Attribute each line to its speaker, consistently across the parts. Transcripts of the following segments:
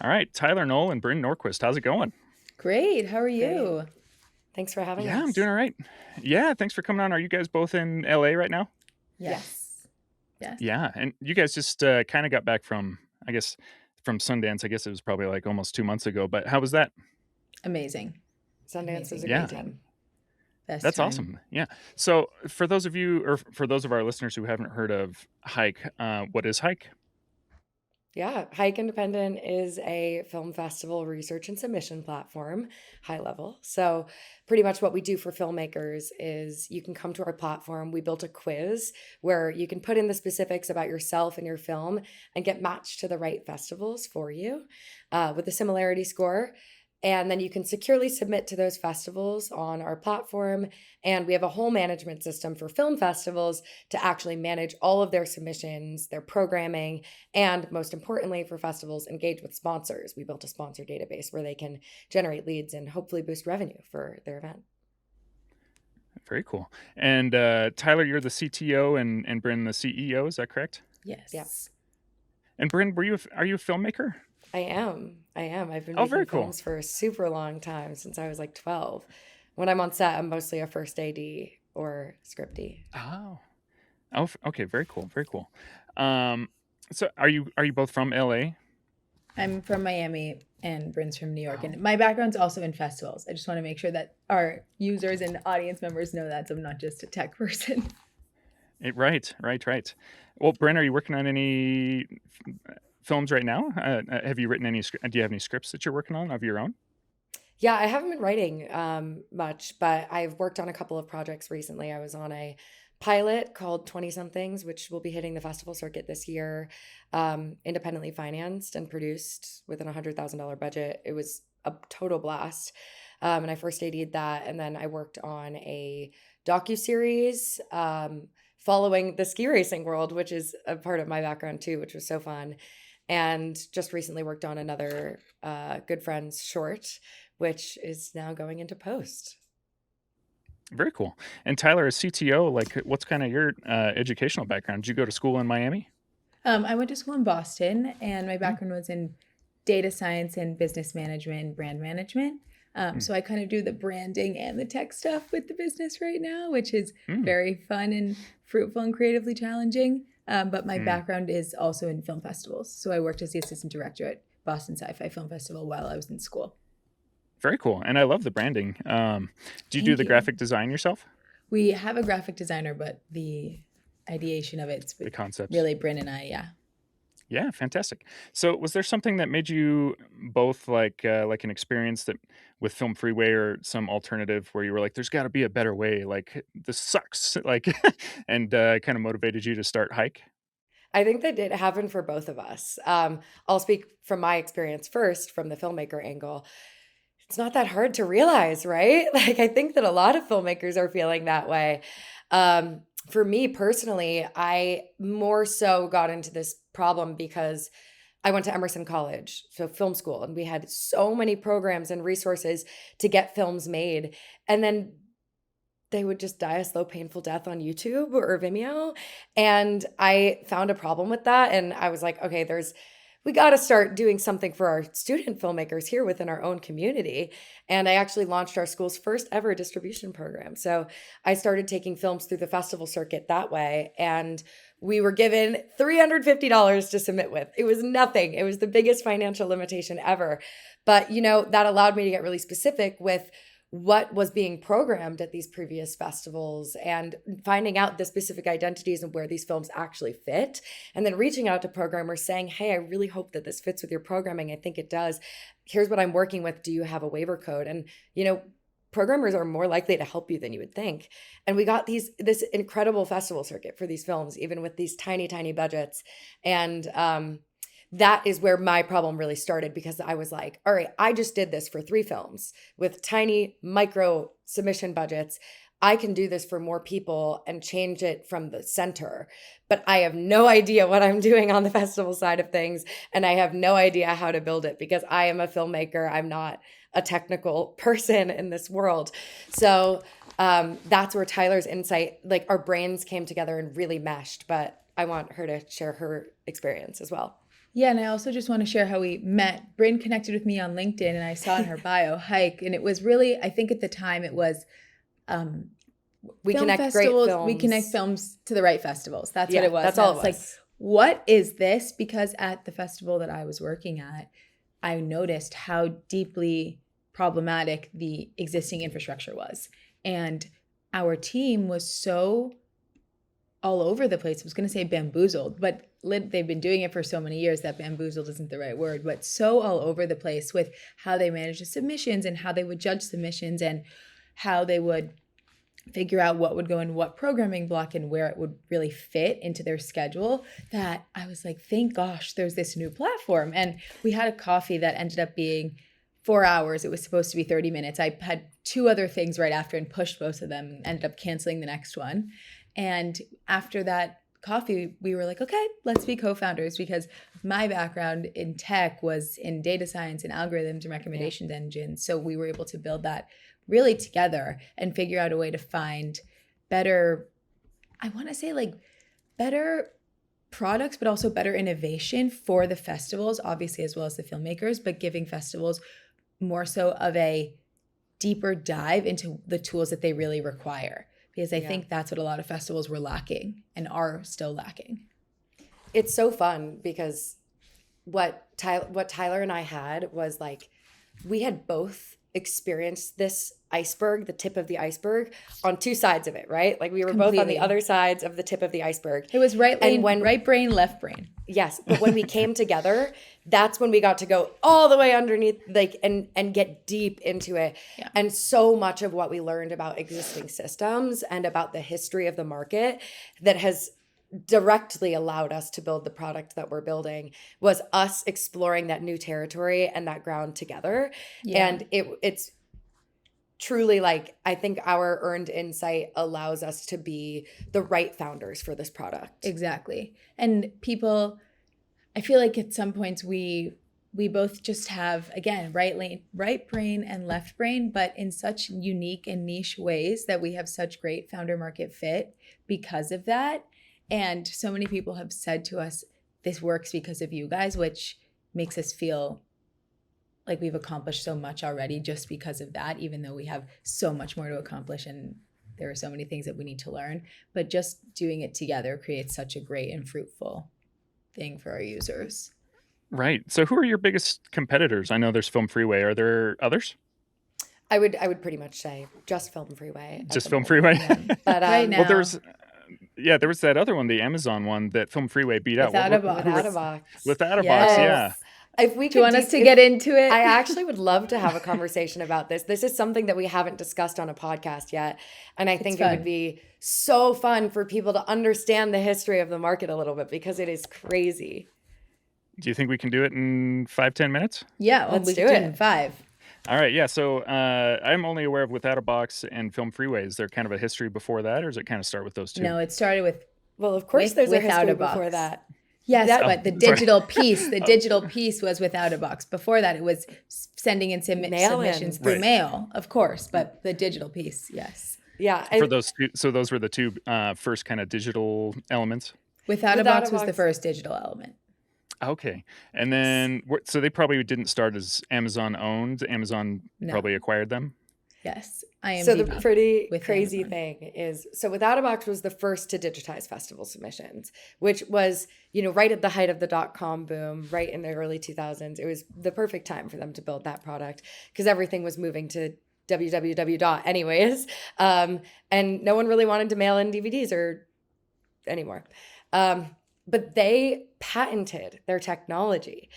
Speaker 1: All right, Tyler, Knohl, and Brynne Norquist. How's it going?
Speaker 2: Great. How are
Speaker 3: Great.
Speaker 2: you?
Speaker 3: Thanks for having
Speaker 1: Yeah, I'm doing
Speaker 3: us.
Speaker 1: all right. Yeah, thanks for coming on. Are you guys both in LA right now?
Speaker 3: Yes.
Speaker 2: Yes. Yes.
Speaker 1: Yeah, and you guys just kind of got back from, I guess, from Sundance. I guess it was probably like almost 2 months ago. But how was that?
Speaker 2: Amazing.
Speaker 3: Sundance was
Speaker 2: Amazing.
Speaker 3: a great
Speaker 1: Yeah,
Speaker 2: Amazing.
Speaker 3: time.
Speaker 2: Best
Speaker 1: that's
Speaker 2: time.
Speaker 1: awesome. Yeah. So for those of you, or for those of our listeners who haven't heard of Hike, what is Hike?
Speaker 3: Yeah, HIIKE Independent is a film festival research and submission platform, high level. So, pretty much what we do for filmmakers is you can come to our platform. We built a quiz where you can put in the specifics about yourself and your film and get matched to the right festivals for you with a similarity score. And then you can securely submit to those festivals on our platform. And we have a whole management system for film festivals to actually manage all of their submissions, their programming, and most importantly, for festivals, engage with sponsors. We built a sponsor database where they can generate leads and hopefully boost revenue for their event.
Speaker 1: Very cool. And Tyler, you're the CTO, and Brynne the CEO. Is that correct?
Speaker 3: Yeah,
Speaker 2: Yes.
Speaker 1: And Brynne, are you a filmmaker?
Speaker 3: I am. I am. I've been
Speaker 1: Oh, very
Speaker 3: making
Speaker 1: cool.
Speaker 3: films for a super long time since I was like 12. When I'm on set, I'm mostly a first AD or scripty.
Speaker 1: Oh, okay, very cool, very cool. Um, so are you both from LA?
Speaker 2: I'm from Miami and Bryn's from New York.
Speaker 1: Oh,
Speaker 2: And my background's also in festivals. I just want to make sure that our users and audience members know that. So I'm not just a tech person.
Speaker 1: right. Well, Brynne, are you working on any films right now? Have you written any? Do you have any scripts that you're working on of your own?
Speaker 3: Yeah, I haven't been writing much, but I've worked on a couple of projects recently. I was on a pilot called 20 somethings, which will be hitting the festival circuit this year, independently financed and produced within $100,000 budget. It was a total blast. And I first AD'd that. And then I worked on a docuseries following the ski racing world, which is a part of my background too, which was so fun. And just recently worked on another good friend's short which is now going into post.
Speaker 1: Very cool. And Tyler, as CTO, like, what's kind of your educational background? Did you go to school in Miami?
Speaker 2: I went to school in Boston and my
Speaker 1: Mm,
Speaker 2: background was in data science and business management and brand management.
Speaker 1: mm,
Speaker 2: So I kind of do the branding and the tech stuff with the business right now, which is
Speaker 1: mm,
Speaker 2: very fun and fruitful and creatively challenging. But my
Speaker 1: mm.
Speaker 2: background is also in film festivals. So I worked as the assistant director at Boston Sci-Fi Film Festival while I was in school.
Speaker 1: Very cool. And I love the branding. Do you do
Speaker 2: Thank
Speaker 1: the
Speaker 2: you.
Speaker 1: graphic design yourself?
Speaker 2: We have a graphic designer, but the ideation of it's
Speaker 1: The concepts?
Speaker 2: really Brynn and I, yeah.
Speaker 1: Yeah, fantastic. So, was there something that made you both like an experience that with Film Freeway or some alternative where you were like, "There's got to be a better way. Like this sucks." Like, and kind of motivated you to start Hike?
Speaker 3: I think that it happened for both of us. I'll speak from my experience first, from the filmmaker angle. It's not that hard to realize, right? Like, I think that a lot of filmmakers are feeling that way. For me personally, I more so got into this problem because I went to Emerson College, so film school, and we had so many programs and resources to get films made. And then they would just die a slow, painful death on YouTube or Vimeo. And I found a problem with that. And I was like, okay, we got to start doing something for our student filmmakers here within our own community. And I actually launched our school's first ever distribution program. So I started taking films through the festival circuit that way. And we were given $350 to submit with. It was nothing. It was the biggest financial limitation ever. But, that allowed me to get really specific with what was being programmed at these previous festivals and finding out the specific identities and where these films actually fit. And then reaching out to programmers saying, hey, I really hope that this fits with your programming. I think it does. Here's what I'm working with. Do you have a waiver code? And, programmers are more likely to help you than you would think. And we got this incredible festival circuit for these films, even with these tiny, tiny budgets. And that is where my problem really started because I was like, all right, I just did this for 3 films with tiny micro submission budgets. I can do this for more people and change it from the center. But I have no idea what I'm doing on the festival side of things. And I have no idea how to build it because I am a filmmaker. I'm not a technical person in this world. So that's where Tyler's insight, like our brains came together and really meshed. But I want her to share her experience as well.
Speaker 2: Yeah, and I also just want to share how we met. Brynne connected with me on LinkedIn, and I saw in her bio HIIKE, and it was really, I think at the time it was um,
Speaker 3: We
Speaker 2: film
Speaker 3: connect great
Speaker 2: festivals. We connect
Speaker 3: films.
Speaker 2: films to the right festivals. That's what
Speaker 3: Yeah,
Speaker 2: it was.
Speaker 3: that's
Speaker 2: And I
Speaker 3: all it
Speaker 2: was like,
Speaker 3: was.
Speaker 2: what is this? Because at the festival that I was working at, I noticed how deeply problematic the existing infrastructure was. And our team was so all over the place. I was going to say bamboozled, but they've been doing it for so many years that bamboozled isn't the right word, but so all over the place with how they managed the submissions and how they would judge submissions and how they would figure out what would go in what programming block and where it would really fit into their schedule, that I was like, thank gosh, there's this new platform. And we had a coffee that ended up being 4 hours. It was supposed to be 30 minutes. I had two other things right after and pushed both of them and ended up canceling the next one. And after that coffee, we were like, okay, let's be co-founders, because my background in tech was in data science and algorithms and recommendation engines. So we were able to build that really together and figure out a way to find better, I want to say like better products, but also better innovation for the festivals, obviously, as well as the filmmakers, but giving festivals more so of a deeper dive into the tools that they really require. Because I think that's what a lot of festivals were lacking and are still lacking.
Speaker 3: It's so fun because what Tyler and I had was like, we had both experienced this iceberg, the tip of the iceberg, on two sides of it, right? Like we were both on the other sides of the tip of the iceberg.
Speaker 2: It was right brain, left brain.
Speaker 3: Yes, but when we came together, that's when we got to go all the way underneath, like, and get deep into it.
Speaker 2: Yeah.
Speaker 3: And so much of what we learned about existing systems and about the history of the market that has directly allowed us to build the product that we're building was us exploring that new territory and that ground together.
Speaker 2: Yeah.
Speaker 3: And it's truly like, I think our earned insight allows us to be the right founders for this product.
Speaker 2: Exactly. And people, I feel like at some points we both just have, again, right brain and left brain, but in such unique and niche ways that we have such great founder market fit because of that. And so many people have said to us, this works because of you guys, which makes us feel like we've accomplished so much already just because of that, even though we have so much more to accomplish and there are so many things that we need to learn. But just doing it together creates such a great and fruitful thing for our users.
Speaker 1: Right. So who are your biggest competitors? I know there's Film Freeway. Are there others?
Speaker 3: I would pretty much say just Film Freeway.
Speaker 1: Just Film Freeway?
Speaker 3: But
Speaker 2: Right now.
Speaker 1: Well, there was that other one, the Amazon one that Film Freeway beat out.
Speaker 2: Without a box.
Speaker 3: Without a box.
Speaker 1: Without a
Speaker 2: Yes.
Speaker 1: box, yeah.
Speaker 3: If we
Speaker 2: Do you want us to get into it?
Speaker 3: I actually would love to have a conversation about this. This is something that we haven't discussed on a podcast yet. And I think it would be so fun for people to understand the history of the market a little bit because it is crazy.
Speaker 1: Do you think we can do it in 5-10 minutes?
Speaker 2: Yeah, well,
Speaker 3: Let's
Speaker 2: we
Speaker 3: do
Speaker 2: can
Speaker 3: it.
Speaker 2: do it in 5.
Speaker 1: All right, yeah. So I'm only aware of Without a Box and Film Freeway. Is there kind of a history before that, or does it kind of start with those two?
Speaker 2: No, it started with
Speaker 3: Well, of course, there's a
Speaker 2: Without
Speaker 3: history
Speaker 2: a box.
Speaker 3: before that.
Speaker 2: yes,
Speaker 3: That-
Speaker 2: but the digital piece was Without a Box. Before that, it was sending in submissions through
Speaker 1: Right.
Speaker 2: mail, of course, but the digital piece, yes.
Speaker 3: Yeah.
Speaker 1: For those two, so those were the two first kind of digital elements.
Speaker 2: Without a
Speaker 3: Without
Speaker 2: Box
Speaker 3: a
Speaker 2: was the
Speaker 3: Box.
Speaker 2: first digital element.
Speaker 1: Okay, and then so they probably didn't start as Amazon owned. Amazon
Speaker 2: No.
Speaker 1: probably acquired them.
Speaker 2: Yes, IMDb.
Speaker 3: So the pretty
Speaker 2: with
Speaker 3: crazy
Speaker 2: Amazon.
Speaker 3: thing is, so Without a Box was the first to digitize festival submissions, which was, right at the height of the .com boom, right in the early 2000s. It was the perfect time for them to build that product because everything was moving to www. anyways. And no one really wanted to mail in DVDs or anymore. But they patented their technology.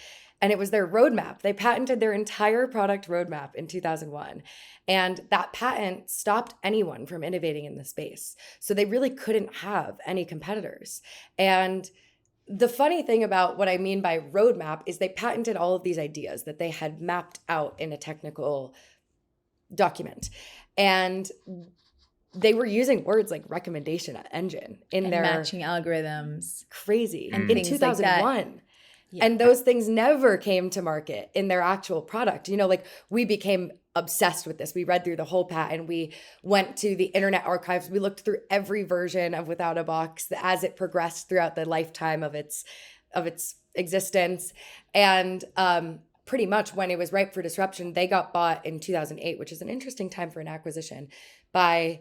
Speaker 3: And it was their roadmap. They patented their entire product roadmap in 2001. And that patent stopped anyone from innovating in the space. So they really couldn't have any competitors. And the funny thing about what I mean by roadmap is they patented all of these ideas that they had mapped out in a technical document. And they were using words like recommendation engine in
Speaker 2: And
Speaker 3: their
Speaker 2: matching algorithms.
Speaker 3: crazy
Speaker 2: and
Speaker 3: in
Speaker 2: things like that.
Speaker 3: 2001.
Speaker 2: Yeah.
Speaker 3: And those things never came to market in their actual product. Like we became obsessed with this. We read through the whole patent. We went to the Internet Archives. We looked through every version of Without a Box as it progressed throughout the lifetime of its existence. And pretty much when it was ripe for disruption, they got bought in 2008, which is an interesting time for an acquisition, by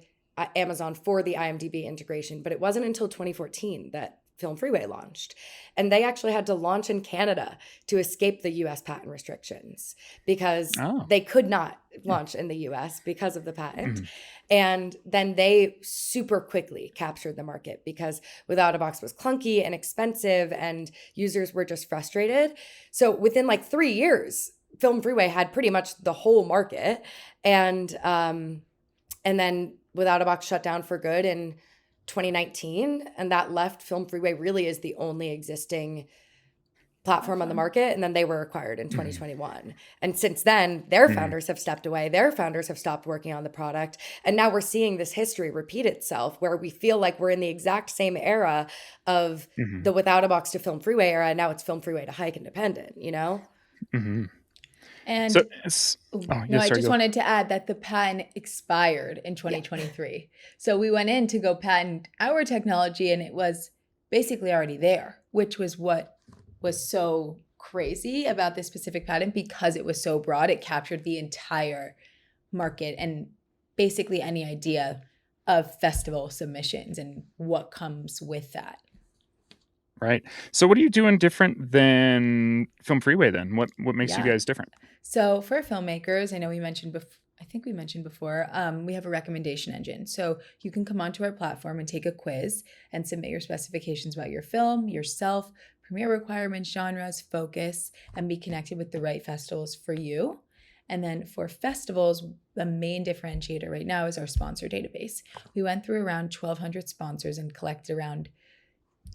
Speaker 3: Amazon for the IMDb integration. But it wasn't until 2014 that Film Freeway launched. And they actually had to launch in Canada to escape the US patent restrictions because
Speaker 1: Oh.
Speaker 3: they could not launch in the US because of the patent.
Speaker 1: Mhm.
Speaker 3: And then they super quickly captured the market because Without a Box was clunky and expensive and users were just frustrated. So within like 3 years, Film Freeway had pretty much the whole market. And then Without a Box shut down for good in 2019, and that left Film Freeway really is the only existing platform on the market. And then they were acquired in 2021. And since then, their founders have stepped away. Their founders have stopped working on the product. And now we're seeing this history repeat itself where we feel like we're in the exact same era of the Without a Box to Film Freeway era. And now it's Film Freeway to HIIKE Independent, you know?
Speaker 2: And
Speaker 1: So it's
Speaker 2: no,
Speaker 1: yeah,
Speaker 2: I
Speaker 1: sorry,
Speaker 2: just
Speaker 1: go.
Speaker 2: wanted to add that the patent expired in 2023. So we went in to go patent our technology and it was basically already there, which was what was so crazy about this specific patent because it was so broad. It captured the entire market and basically any idea of festival submissions and what comes with that.
Speaker 1: Right. So what are you doing different than Film Freeway then? What makes you
Speaker 2: Yeah.
Speaker 1: guys different?
Speaker 2: So for filmmakers, I know we mentioned before, I think we mentioned before, we have a recommendation engine. So you can come onto our platform and take a quiz and submit your specifications about your film, yourself, premiere requirements, genres, focus, and be connected with the right festivals for you. And then for festivals, the main differentiator right now is our sponsor database. We went through around 1,200 sponsors and collected around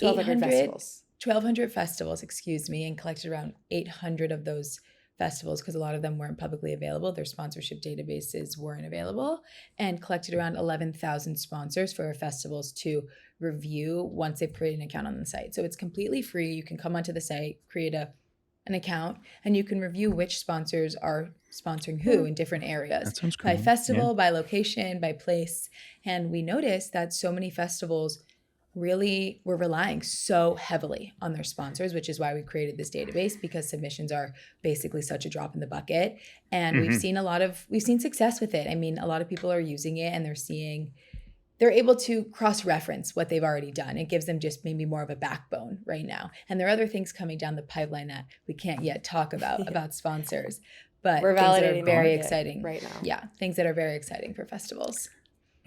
Speaker 3: 1,200 festivals.
Speaker 2: 1,200 festivals, and collected around 800 of those festivals because a lot of them weren't publicly available. Their sponsorship databases weren't available, and collected around 11,000 sponsors for our festivals to review once they've created an account on the site. So it's completely free. You can come onto the site, create an account, and you can review which sponsors are sponsoring who in different areas.
Speaker 1: That sounds
Speaker 2: By
Speaker 1: cool.
Speaker 2: festival, by location, by place. And we noticed that so many festivals really were relying so heavily on their sponsors, which is why we created this database because submissions are basically such a drop in the bucket. And we've seen success with it. I mean, a lot of people are using it and they're able to cross-reference what they've already done. It gives them just maybe more of a backbone right now. And there are other things coming down the pipeline that we can't yet talk about sponsors, but
Speaker 3: We're
Speaker 2: things that
Speaker 3: validating
Speaker 2: are
Speaker 3: the
Speaker 2: very
Speaker 3: market
Speaker 2: exciting
Speaker 3: right now.
Speaker 2: Yeah, things that are very exciting for festivals.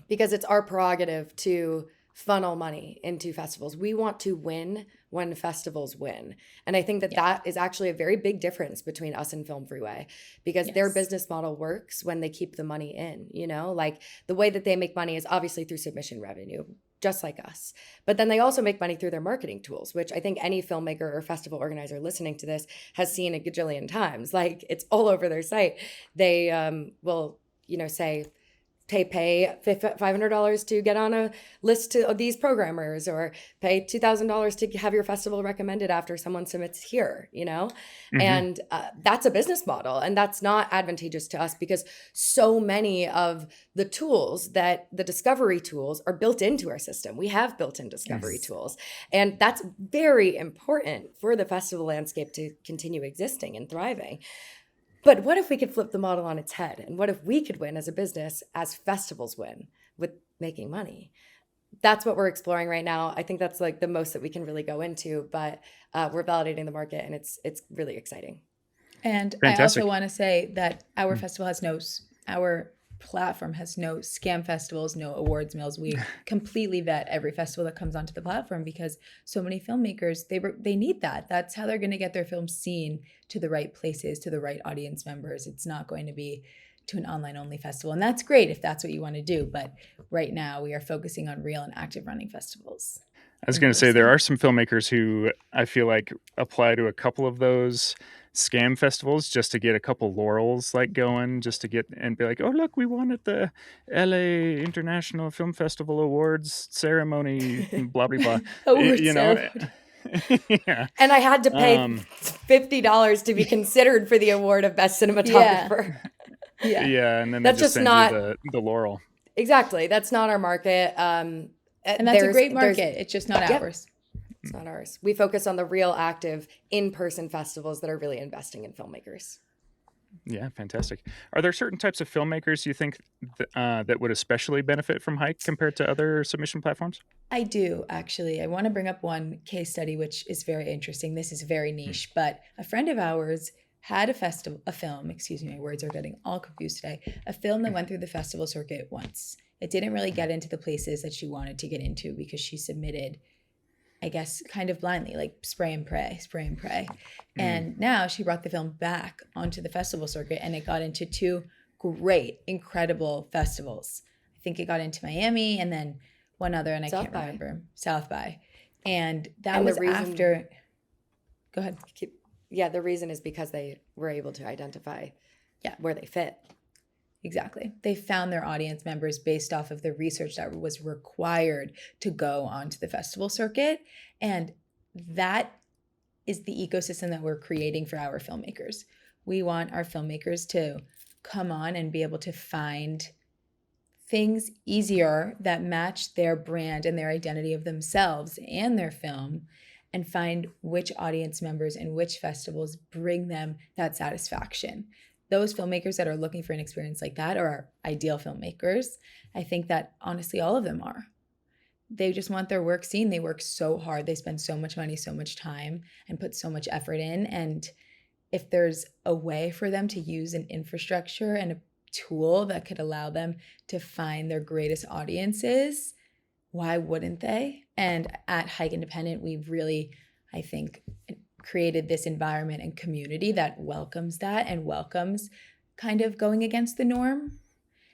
Speaker 3: Because it's our prerogative to funnel money into festivals. We want to win when festivals win. And I think that is actually a very big difference between us and Film Freeway because their business model works when they keep the money in, you know? Like the way that they make money is obviously through submission revenue, just like us. But then they also make money through their marketing tools, which I think any filmmaker or festival organizer listening to this has seen a gajillion times. Like it's all over their site. They will, say, pay $500 to get on a list of these programmers or pay $2,000 to have your festival recommended after someone submits here, and that's a business model. And that's not advantageous to us because so many of the tools the discovery tools are built into our system. We have built-in discovery tools. And that's very important for the festival landscape to continue existing and thriving. But what if we could flip the model on its head? And what if we could win as a business as festivals win with making money? That's what we're exploring right now. I think that's like the most that we can really go into, but we're validating the market and it's really exciting.
Speaker 2: And
Speaker 1: Fantastic.
Speaker 2: I also want to say that our festival our platform has no scam festivals, no awards mills. We completely vet every festival that comes onto the platform because so many filmmakers, they need that. That's how they're going to get their films seen to the right places, to the right audience members. It's not going to be to an online only festival. And that's great if that's what you want to do. But right now we are focusing on real and active running festivals.
Speaker 1: I was going to say there are some filmmakers who I feel like apply to a couple of those scam festivals just to get a couple laurels like going, just to get and be like, oh look, we won at the LA International Film Festival Awards ceremony, blah blah blah. Yeah.
Speaker 3: And I had to pay $50 to be considered for the award of best cinematographer.
Speaker 1: Yeah, and then
Speaker 3: that's
Speaker 1: they just
Speaker 3: just
Speaker 1: send
Speaker 3: not
Speaker 1: you the laurel.
Speaker 3: Exactly. That's not our market.
Speaker 2: And that's a great market. It's just not ours.
Speaker 3: It's not ours. We focus on the real active in-person festivals that are really investing in filmmakers.
Speaker 1: Yeah, fantastic. Are there certain types of filmmakers you think that would especially benefit from Hike compared to other submission platforms?
Speaker 2: I do actually. I want to bring up one case study, which is very interesting. This is very
Speaker 1: Mm.
Speaker 2: niche, but a friend of ours had a film, excuse me, my words are getting all confused today, a film that went through the festival circuit once. It didn't really get into the places that she wanted to get into because she submitted, I guess, kind of blindly, like spray and pray, spray and pray.
Speaker 1: Mm.
Speaker 2: And now she brought the film back onto the festival circuit and it got into two great, incredible festivals. I think it got into Miami and then one other, and I
Speaker 3: South
Speaker 2: can't
Speaker 3: by.
Speaker 2: remember, South by. And that
Speaker 3: And the
Speaker 2: was
Speaker 3: reason,
Speaker 2: after, go ahead.
Speaker 3: yeah, the reason is because they were able to identify where they fit.
Speaker 2: Exactly. They found their audience members based off of the research that was required to go onto the festival circuit. And that is the ecosystem that we're creating for our filmmakers. We want our filmmakers to come on and be able to find things easier that match their brand and their identity of themselves and their film, and find which audience members and which festivals bring them that satisfaction. Those filmmakers that are looking for an experience like that are our ideal filmmakers. I think that honestly, all of them are. They just want their work seen. They work so hard. They spend so much money, so much time, and put so much effort in. And if there's a way for them to use an infrastructure and a tool that could allow them to find their greatest audiences, why wouldn't they? And at HIIKE Independent, we've really, I think, created this environment and community that welcomes that and welcomes kind of going against the norm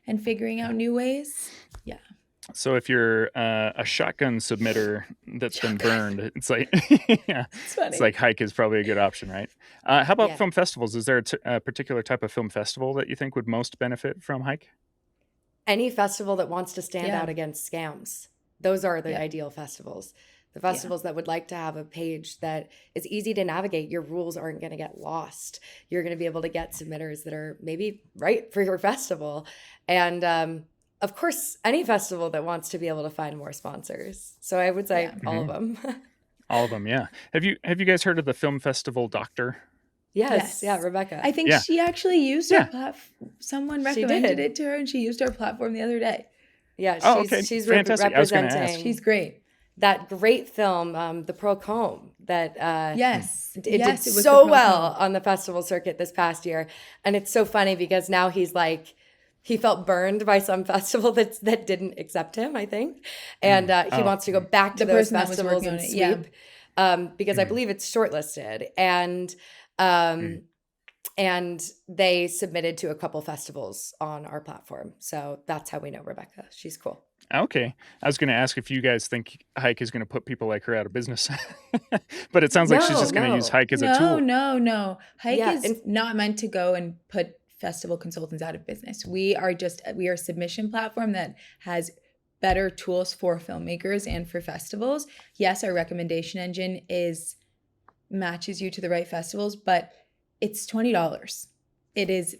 Speaker 2: and figuring out new ways. Yeah.
Speaker 1: So if you're a shotgun submitter that's been
Speaker 2: Shotgun.
Speaker 1: burned, it's like yeah,
Speaker 2: It's
Speaker 1: it's
Speaker 2: funny.
Speaker 1: like Hike is probably a good option, right? How about
Speaker 3: Yeah.
Speaker 1: film festivals? Is there a particular type of film festival that you think would most benefit from Hike?
Speaker 3: Any festival that wants to stand
Speaker 2: Yeah.
Speaker 3: out against scams. Those are the
Speaker 2: Yeah.
Speaker 3: ideal festivals. The
Speaker 2: Yeah.
Speaker 3: festivals that would like to have a page that is easy to navigate. Your rules aren't going to get lost. You're going to be able to get submitters that are maybe right for your festival. And of course, any festival that wants to be able to find more sponsors. So I would say
Speaker 2: Yeah.
Speaker 3: all of
Speaker 1: Mhm.
Speaker 3: them.
Speaker 1: All of them, yeah. Have you guys heard of the film festival Doctor?
Speaker 3: Yes. Yeah,
Speaker 2: Yes.
Speaker 3: Rebecca.
Speaker 2: I think
Speaker 1: Yeah,
Speaker 2: she actually used our
Speaker 1: yeah.
Speaker 2: platform. Someone
Speaker 3: She
Speaker 2: recommended
Speaker 3: did.
Speaker 2: it to her and she used our platform the other day.
Speaker 3: Yeah,
Speaker 1: Oh, okay,
Speaker 3: she's
Speaker 1: fantastic. I was going to ask.
Speaker 2: She's
Speaker 3: representing
Speaker 2: great.
Speaker 3: that great film, The Procombe, that
Speaker 2: Yes.
Speaker 3: it did
Speaker 2: Yes, it was the
Speaker 3: so well
Speaker 2: Procombe.
Speaker 3: on the festival circuit this past year. And it's so funny because now he's like, he felt burned by some festival that didn't accept him, I think. And he
Speaker 1: Oh,
Speaker 3: wants to go back to
Speaker 2: The
Speaker 3: those
Speaker 2: person that was
Speaker 3: festivals
Speaker 2: working on
Speaker 3: and
Speaker 2: it. Yeah.
Speaker 3: sweep because I
Speaker 1: mhm.
Speaker 3: believe it's shortlisted.
Speaker 1: Mm.
Speaker 3: And they submitted to a couple festivals on our platform. So that's how we know Rebecca. She's cool.
Speaker 1: Okay. I was going to ask if you guys think Hike is going to put people like her out of business, but it sounds like she's
Speaker 3: No,
Speaker 1: just going to use
Speaker 3: no.
Speaker 1: Hike as a
Speaker 2: No,
Speaker 1: tool.
Speaker 2: no. HIIKE
Speaker 3: Yeah.
Speaker 2: is not meant to go and put festival consultants out of business. We are a submission platform that has better tools for filmmakers and for festivals. Yes, our recommendation engine matches you to the right festivals, but it's $20. It is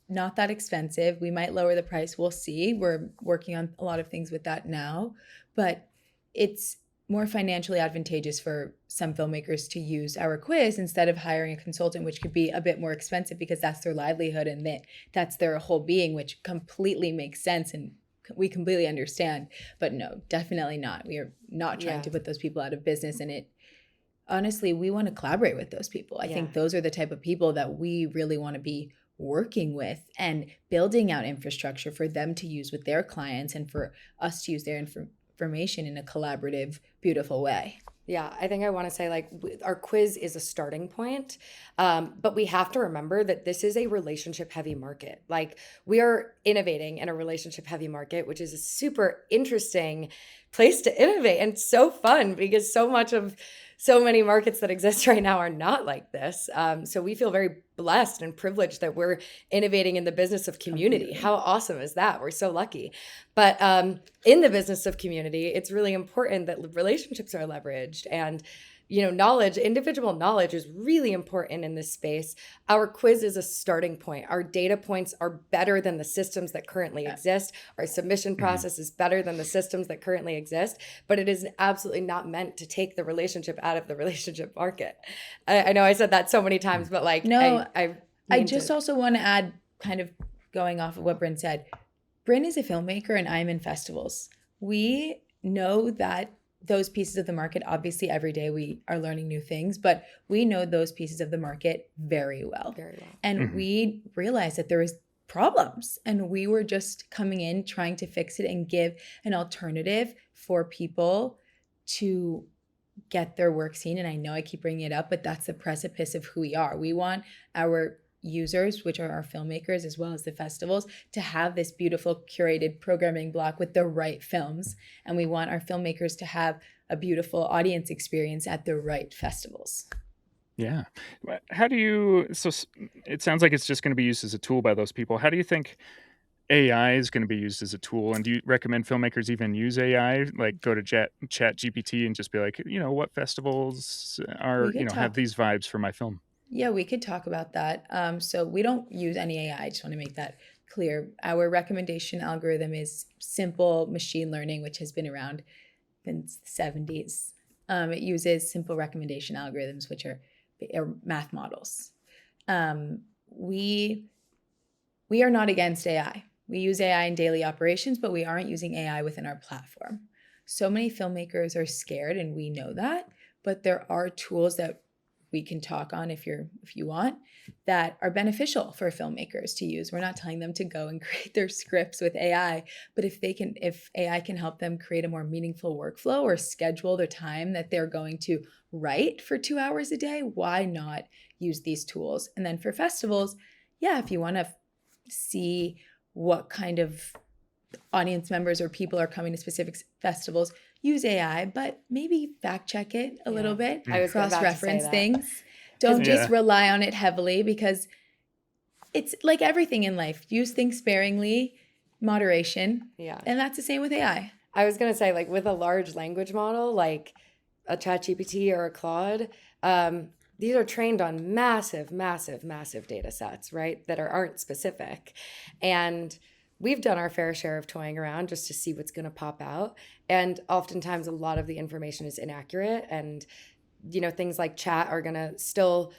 Speaker 2: not that expensive. We might lower the price. We'll see. We're working on a lot of things with that now, but it's more financially advantageous for some filmmakers to use our quiz instead of hiring a consultant, which could be a bit more expensive because that's their livelihood and that's their whole being, which completely makes sense and we completely understand. But no, definitely not. We are not trying
Speaker 3: Yeah.
Speaker 2: to put those people out of business. And honestly, we want to collaborate with those people. I
Speaker 3: Yeah.
Speaker 2: think those are the type of people that we really want to be working with and building out infrastructure for them to use with their clients and for us to use their information in a collaborative, beautiful way.
Speaker 3: Yeah, I think I want to say like our quiz is a starting point, but we have to remember that this is a relationship heavy market. Like we are innovating in a relationship heavy market, which is a super interesting place to innovate and so fun because so many markets that exist right now are not like this. So we feel very blessed and privileged that we're innovating in the business of community.
Speaker 2: Completely.
Speaker 3: How awesome is that? We're so lucky. But in the business of community, it's really important that relationships are leveraged and knowledge, individual knowledge is really important in this space. Our quiz is a starting point. Our data points are better than the systems that currently exist. Our submission
Speaker 1: Mhm.
Speaker 3: process is better than the systems that currently exist, but it is absolutely not meant to take the relationship out of the relationship market. I know I said that so many times, but like,
Speaker 2: No,
Speaker 3: I
Speaker 2: I
Speaker 3: mean
Speaker 2: just
Speaker 3: to,
Speaker 2: also want to add, kind of going off of what Brynne said. Brynne is a filmmaker and I'm in festivals. We know that those pieces of the market, obviously every day we are learning new things, but we know those pieces of the market very well.
Speaker 3: very well.
Speaker 2: And
Speaker 1: Mhm.
Speaker 2: we realized that there was problems and we were just coming in trying to fix it and give an alternative for people to get their work seen. And I know I keep bringing it up, but that's the precipice of who we are. We want our users, which are our filmmakers as well as the festivals, to have this beautiful curated programming block with the right films. And we want our filmmakers to have a beautiful audience experience at the right festivals.
Speaker 1: Yeah. How do you, it sounds like it's just going to be used as a tool by those people. How do you think AI is going to be used as a tool? And do you recommend filmmakers even use AI, like go to chat GPT and just be like, what festivals
Speaker 2: We
Speaker 1: are,
Speaker 2: could
Speaker 1: have
Speaker 2: talk.
Speaker 1: these vibes for my film?
Speaker 2: Yeah, we could talk about that. So we don't use any AI. I just want to make that clear. Our recommendation algorithm is simple machine learning, which has been around since the 70s. It uses simple recommendation algorithms, which are math models. We are not against AI. We use AI in daily operations, but we aren't using AI within our platform. So many filmmakers are scared, and we know that. But there are tools that we can talk on if you want, that are beneficial for filmmakers to use. We're not telling them to go and create their scripts with AI, but if AI can help them create a more meaningful workflow or schedule their time that they're going to write for 2 hours a day, why not use these tools? And then for festivals, yeah, if you want to see what kind of audience members or people are coming to specific festivals, use AI, but maybe fact check it a little bit,
Speaker 3: I was about to say
Speaker 2: cross-reference
Speaker 3: that.
Speaker 2: things.
Speaker 3: 'Cause
Speaker 2: Don't just
Speaker 1: Yeah.
Speaker 2: rely on it heavily, because it's like everything in life. Use things sparingly, moderation,
Speaker 3: Yeah.
Speaker 2: and that's the same with AI.
Speaker 3: I was going to say, like, with a large language model, like a ChatGPT or a Claude, these are trained on massive, massive, massive data sets, right? That aren't specific. And we've done our fair share of toying around just to see what's going to pop out. And oftentimes a lot of the information is inaccurate. And, things like chat are going to still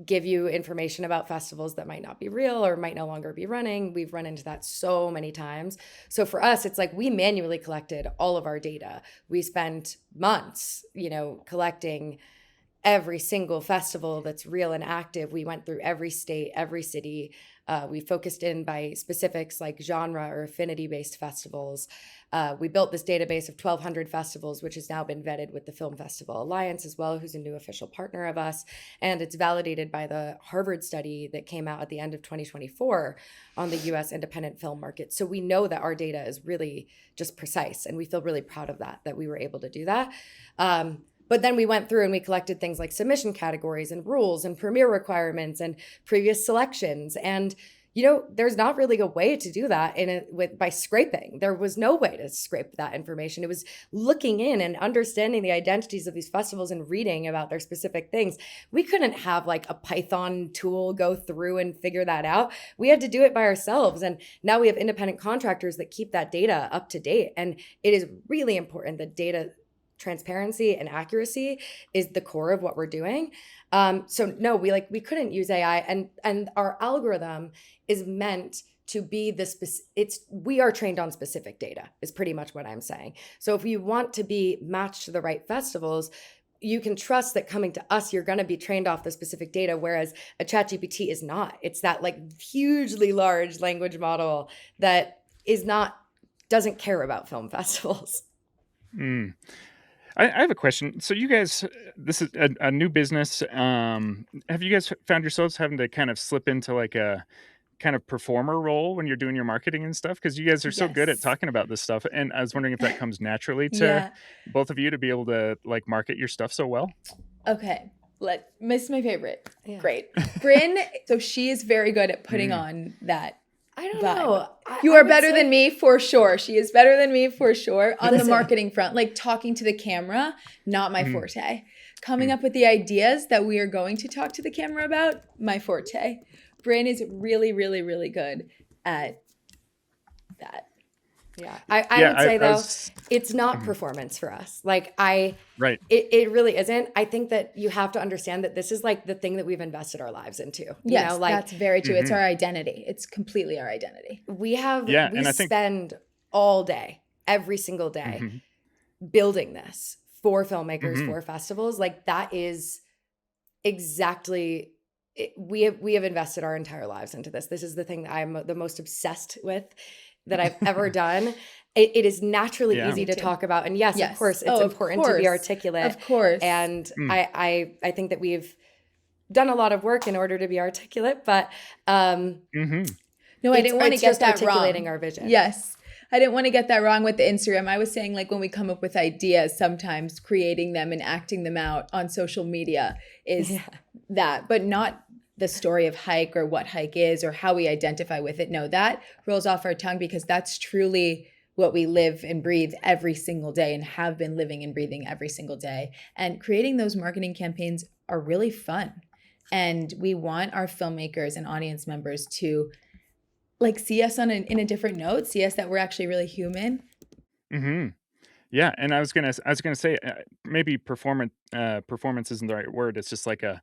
Speaker 3: give you information about festivals that might not be real or might no longer be running. We've run into that so many times. So for us, it's like we manually collected all of our data. We spent months, collecting every single festival that's real and active. We went through every state, every city. We focused in by specifics like genre or affinity-based festivals. We built this database of 1,200 festivals, which has now been vetted with the Film Festival Alliance as well, who's a new official partner of us. And it's validated by the Harvard study that came out at the end of 2024 on the US independent film market. So we know that our data is really just precise, and we feel really proud of that we were able to do that. But then we went through and we collected things like submission categories and rules and premiere requirements and previous selections. And, there's not really a way to do that by scraping. There was no way to scrape that information. It was looking in and understanding the identities of these festivals and reading about their specific things. We couldn't have like a Python tool go through and figure that out. We had to do it by ourselves. And now we have independent contractors that keep that data up to date. And it is really important that data transparency and accuracy is the core of what we're doing. So no, we couldn't use AI, and our algorithm is meant to be we are trained on specific data is pretty much what I'm saying. So if you want to be matched to the right festivals, you can trust that coming to us, you're going to be trained off the specific data, whereas a ChatGPT is not. It's that like hugely large language model that doesn't care about film festivals.
Speaker 1: Mm. I have a question. So you guys, this is a new business. Have you guys found yourselves having to kind of slip into like a kind of performer role when you're doing your marketing and stuff? Because you guys are so good at
Speaker 2: Yes.
Speaker 1: talking about this stuff, and I was wondering if that comes naturally to
Speaker 2: Yeah.
Speaker 1: both of you to be able to like market your stuff so well.
Speaker 2: Okay. Miss my favorite.
Speaker 3: Yeah.
Speaker 2: Great. Brynne, so she is very good at putting on that
Speaker 3: I don't
Speaker 2: vibe.
Speaker 3: know.
Speaker 2: You
Speaker 3: I
Speaker 2: are
Speaker 3: would
Speaker 2: better
Speaker 3: say-
Speaker 2: than me for sure. She is better than me for sure on the
Speaker 3: Listen.
Speaker 2: marketing front, like talking to the camera, not my
Speaker 1: Mhm.
Speaker 2: forte. coming up with the ideas that we are going to talk to the camera about, my forte. Brynne is really, really, really good at that.
Speaker 3: Yeah. I
Speaker 1: Yeah,
Speaker 3: would say
Speaker 1: I
Speaker 3: though,
Speaker 1: was
Speaker 3: it's not
Speaker 1: mhm,
Speaker 3: performance for us. Like
Speaker 1: right.
Speaker 3: it really isn't. I think that you have to understand that this is like the thing that we've invested our lives into. You know,
Speaker 2: Yes,
Speaker 3: like
Speaker 2: that's very true. It's
Speaker 1: Mhm.
Speaker 2: our identity. It's completely our identity.
Speaker 1: Yeah,
Speaker 3: we
Speaker 1: and I think
Speaker 3: spend all day, every single day
Speaker 1: mhm,
Speaker 3: building this for filmmakers,
Speaker 1: mhm,
Speaker 3: for festivals. Like that is exactly we have invested our entire lives into this. This is the thing that I'm the most obsessed with that I've ever done. It is naturally
Speaker 1: yeah,
Speaker 3: easy
Speaker 2: Me
Speaker 3: to
Speaker 2: too.
Speaker 3: talk about, and yes, of
Speaker 2: Yes.
Speaker 3: course, it's
Speaker 2: Oh, of
Speaker 3: important to be
Speaker 2: course.
Speaker 3: articulate.
Speaker 2: Of course.
Speaker 3: And
Speaker 1: mm,
Speaker 3: I think that we've done a lot of work in order to be articulate, but
Speaker 1: mhm,
Speaker 2: No, I didn't want to
Speaker 3: it's
Speaker 2: get
Speaker 3: just
Speaker 2: that
Speaker 3: articulating
Speaker 2: wrong.
Speaker 3: our vision.
Speaker 2: Yes. I didn't want to get that wrong with the Instagram. I was saying, like, when we come up with ideas, sometimes creating them and acting them out on social media is
Speaker 3: Yeah.
Speaker 2: that, but not the story of HIIKE or what HIIKE is or how we identify with it. No, that rolls off our tongue because that's truly what we live and breathe every single day and have been living and breathing every single day. And creating those marketing campaigns are really fun. And we want our filmmakers and audience members to like see us on in a different note, see us that we're actually really human.
Speaker 1: mhm. Yeah, and I was gonna say, maybe performance isn't the right word, it's just like a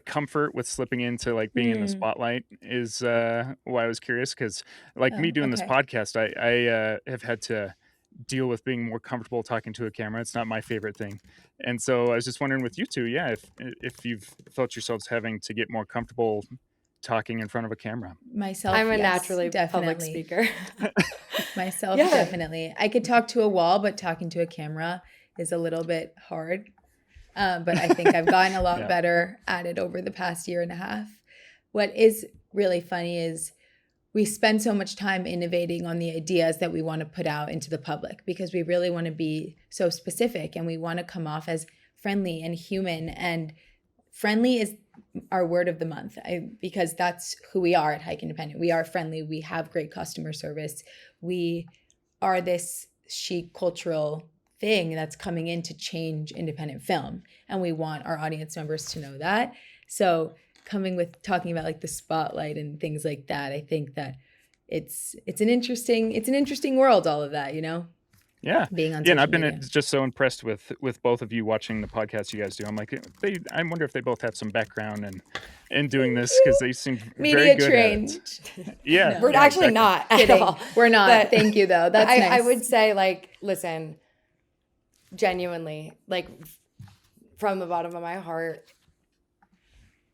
Speaker 1: comfort with slipping into, like, being in the
Speaker 2: Hmm.
Speaker 1: spotlight is, why I was curious because, like, me
Speaker 2: Oh,
Speaker 1: doing this
Speaker 2: okay.
Speaker 1: podcast, I have had to deal with being more comfortable talking to a camera, it's not my favorite thing, and so I was just wondering with you 2, yeah, if you've felt yourselves having to get more comfortable talking in front of a camera.
Speaker 3: I'm
Speaker 2: Myself,
Speaker 3: a
Speaker 2: yes,
Speaker 3: naturally public
Speaker 2: definitely.
Speaker 3: speaker.
Speaker 2: Myself,
Speaker 3: Yeah.
Speaker 2: definitely. I could talk to a wall, but talking to a camera is a little bit hard. But I think I've gotten a lot
Speaker 1: Yeah.
Speaker 2: better at it over the past year and a half. What is really funny is we spend so much time innovating on the ideas that we want to put out into the public because we really want to be so specific and we want to come off as friendly and human. And friendly is our word of the month because that's who we are at HIIKE Independent. We are friendly. We have great customer service. We are this chic cultural thing that's coming in to change independent film. And we want our audience members to know that. So coming with talking about like the spotlight and things like that, I think that it's an interesting world, all of that, you know,
Speaker 1: Yeah.
Speaker 2: being on
Speaker 1: Yeah, and I've
Speaker 2: social
Speaker 1: been,
Speaker 2: media.
Speaker 1: just so impressed with both of you watching the podcast you guys do. I'm like, I wonder if they both have some background in doing
Speaker 2: Thank
Speaker 1: this because
Speaker 2: you.
Speaker 1: they seem very
Speaker 2: Media
Speaker 1: good at it.
Speaker 2: trained.
Speaker 1: Yeah,
Speaker 3: We're
Speaker 2: No.
Speaker 1: yeah,
Speaker 3: actually
Speaker 1: exactly.
Speaker 3: not at
Speaker 2: Kidding.
Speaker 3: all.
Speaker 2: We're not.
Speaker 3: But
Speaker 2: Thank you though. That's
Speaker 3: I would
Speaker 2: nice.
Speaker 3: say, like, listen, genuinely, like, from the bottom of my heart,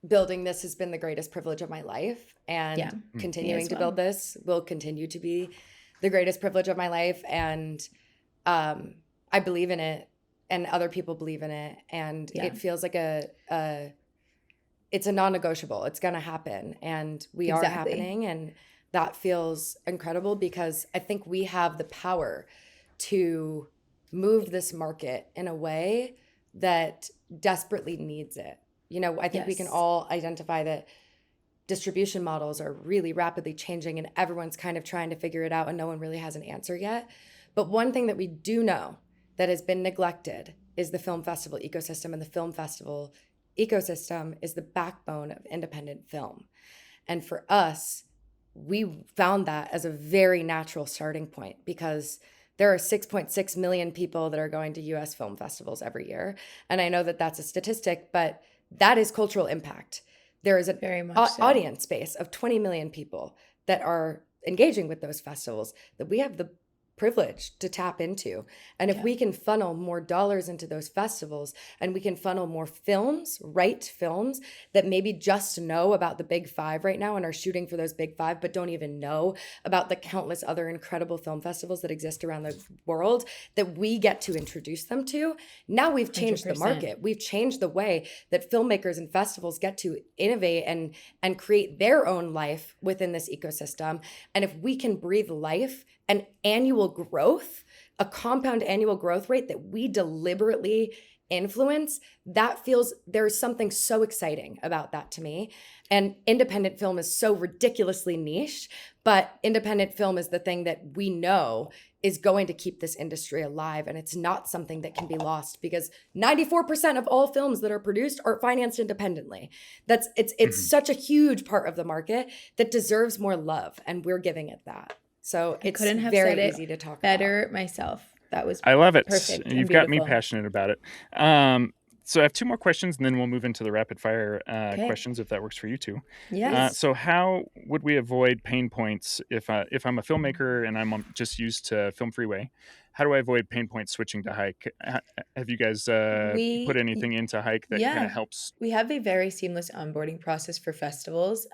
Speaker 3: building this has been the greatest privilege of my life. And
Speaker 2: Yeah.
Speaker 1: Mm.
Speaker 2: Me
Speaker 3: continuing
Speaker 2: as
Speaker 3: to build
Speaker 2: well.
Speaker 3: this will continue to be the greatest privilege of my life. And I believe in it, and other people believe in it. And
Speaker 2: Yeah.
Speaker 3: it feels like it's a non-negotiable. It's going to happen. And we are
Speaker 2: Exactly.
Speaker 3: happening. And that feels incredible because I think we have the power to move this market in a way that desperately needs it. You know, I think we can
Speaker 2: Yes.
Speaker 3: all identify that distribution models are really rapidly changing and everyone's kind of trying to figure it out and no one really has an answer yet. But one thing that we do know that has been neglected is the film festival ecosystem, and the film festival ecosystem is the backbone of independent film. And for us, we found that as a very natural starting point because there are 6.6 million people that are going to US film festivals every year. And I know that that's a statistic, but that is cultural impact. There is an
Speaker 2: Very much so.
Speaker 3: audience base of 20 million people that are engaging with those festivals that we have the privilege to tap into. And if
Speaker 2: Yeah.
Speaker 3: we can funnel more dollars into those festivals and we can funnel more films, right films that maybe just know about the big five right now and are shooting for those big five, but don't even know about the countless other incredible film festivals that exist around the world that we get to introduce them to. Now we've changed the
Speaker 2: 100%.
Speaker 3: market. We've changed the way that filmmakers and festivals get to innovate and create their own life within this ecosystem. And if we can breathe life and annual growth, a compound annual growth rate that we deliberately influence, there's something so exciting about that to me. And independent film is so ridiculously niche, but independent film is the thing that we know is going to keep this industry alive. And it's not something that can be lost, because 94% of all films that are produced are financed independently. It's
Speaker 1: Mhm.
Speaker 3: such a huge part of the market that deserves more love, and we're giving it that. So
Speaker 2: I
Speaker 3: it's
Speaker 2: couldn't have said
Speaker 3: very
Speaker 2: it
Speaker 3: easy to talk about.
Speaker 2: better myself. That was
Speaker 1: I love it.
Speaker 2: perfect and
Speaker 1: You've got me
Speaker 2: beautiful.
Speaker 1: passionate about it. So I have 2 more questions, and then we'll move into the rapid fire,
Speaker 2: Okay.
Speaker 1: questions if that works for you too.
Speaker 2: Yes.
Speaker 1: So how would we avoid pain points if I'm a filmmaker and I'm just used to Film Freeway? How do I avoid pain points switching to HIIKE? Have you guys, put
Speaker 2: We
Speaker 1: anything into HIIKE that kinda
Speaker 2: Yeah,
Speaker 1: helps?
Speaker 2: we have a very seamless onboarding process for festivals.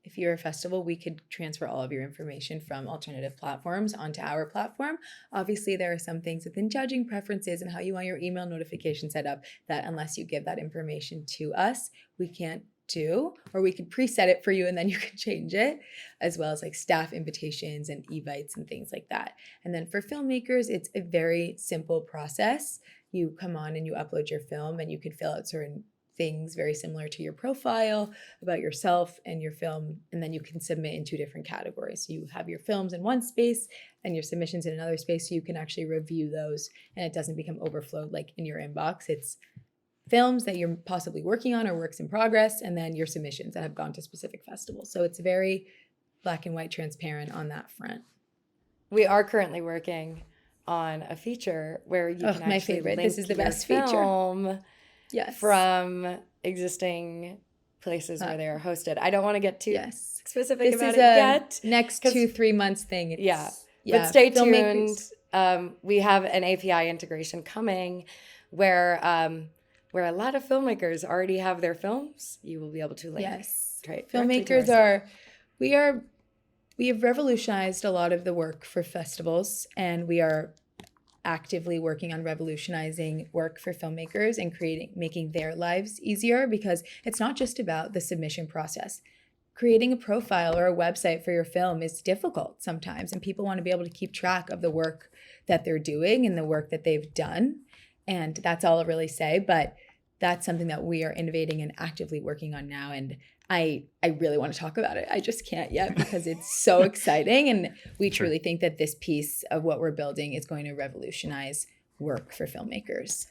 Speaker 2: If you're a festival, we could transfer all of your information from alternative platforms onto our platform. Obviously, there are some things within judging preferences and how you want your email notification set up that, unless you give that information to us, we can't do, or we could preset it for you and then you can change it, as well as like staff invitations and evites and things like that. And then for filmmakers, it's a very simple process. You come on and you upload your film, and you can fill out certain things very similar to your profile about yourself and your film, and then you can submit in 2 different categories. So you have your films in one space and your submissions in another space, so you can actually review those and it doesn't become overflowed like in your inbox. It's films that you're possibly working on or works in progress, and then your submissions that have gone to specific festivals. So it's very black and white transparent on that front.
Speaker 3: We are currently working on a feature where you
Speaker 2: Oh,
Speaker 3: can
Speaker 2: my
Speaker 3: actually
Speaker 2: favorite.
Speaker 3: link
Speaker 2: This is the
Speaker 3: your
Speaker 2: best feature.
Speaker 3: film
Speaker 2: Yes.
Speaker 3: from existing places where they are hosted. I don't want to get too
Speaker 2: Yes.
Speaker 3: specific
Speaker 2: This
Speaker 3: about
Speaker 2: is
Speaker 3: it
Speaker 2: a
Speaker 3: yet.
Speaker 2: next
Speaker 3: 'Cause
Speaker 2: 2-3 months thing.
Speaker 3: yeah,
Speaker 2: Yeah,
Speaker 3: but stay tuned.
Speaker 2: filmmakers.
Speaker 3: We have an API integration coming where a lot of filmmakers already have their films. You will be able to link
Speaker 2: Yes.
Speaker 3: directly to our
Speaker 2: Filmmakers
Speaker 3: site.
Speaker 2: we have revolutionized a lot of the work for festivals, and we are actively working on revolutionizing work for filmmakers and making their lives easier, because it's not just about the submission process. Creating a profile or a website for your film is difficult sometimes, and people want to be able to keep track of the work that they're doing and the work that they've done. And that's all I'll really say, but that's something that we are innovating and actively working on now. And I really want to talk about it. I just can't yet because it's so exciting. And we
Speaker 1: Sure.
Speaker 2: truly think that this piece of what we're building is going to revolutionize work for filmmakers.